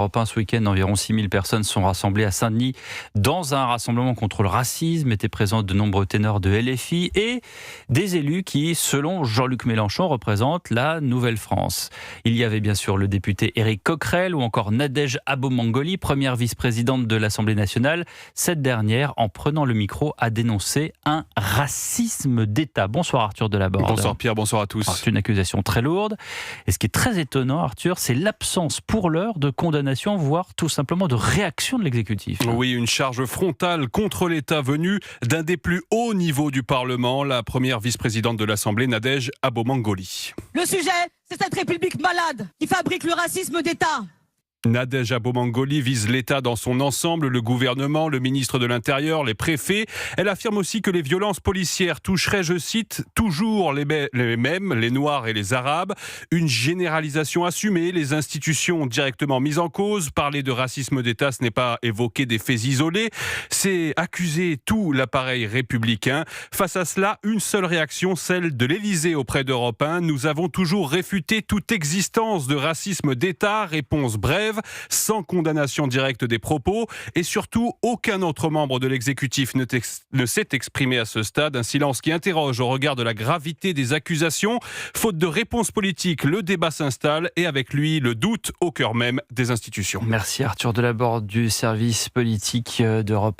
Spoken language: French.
Europe 1, ce week-end, environ 6000 personnes sont rassemblées à Saint-Denis dans un rassemblement contre le racisme. Étaient présents de nombreux ténors de LFI et des élus qui, selon Jean-Luc Mélenchon, représentent la Nouvelle-France. Il y avait bien sûr le député Éric Coquerel ou encore Nadège Abomangoli, première vice-présidente de l'Assemblée nationale. Cette dernière, en prenant le micro, a dénoncé un racisme d'État. Bonsoir Arthur Delaborde. Bonsoir Pierre, bonsoir à tous. Alors, c'est une accusation très lourde. Et ce qui est très étonnant, Arthur, c'est l'absence pour l'heure de condamnation, voire tout simplement de réaction de l'exécutif. Oui, une charge frontale contre l'État venue d'un des plus hauts niveaux du Parlement, la première vice-présidente de l'Assemblée, Nadège Abomangoli. Le sujet, c'est cette République malade qui fabrique le racisme d'État. Nadège Abomangoli vise l'État dans son ensemble, le gouvernement, le ministre de l'Intérieur, les préfets. Elle affirme aussi que les violences policières toucheraient, je cite, toujours les mêmes, les Noirs et les Arabes. Une généralisation assumée, les institutions directement mises en cause. Parler de racisme d'État, ce n'est pas évoquer des faits isolés, c'est accuser tout l'appareil républicain. Face à cela, une seule réaction, celle de l'Élysée auprès d'Europe 1. Nous avons toujours réfuté toute existence de racisme d'État. Réponse brève, sans condamnation directe des propos, et surtout aucun autre membre de l'exécutif ne s'est exprimé à ce stade. Un silence qui interroge au regard de la gravité des accusations. Faute de réponse politique, le débat s'installe et avec lui le doute au cœur même des institutions. Merci Arthur Delaborde du service politique d'Europe 1.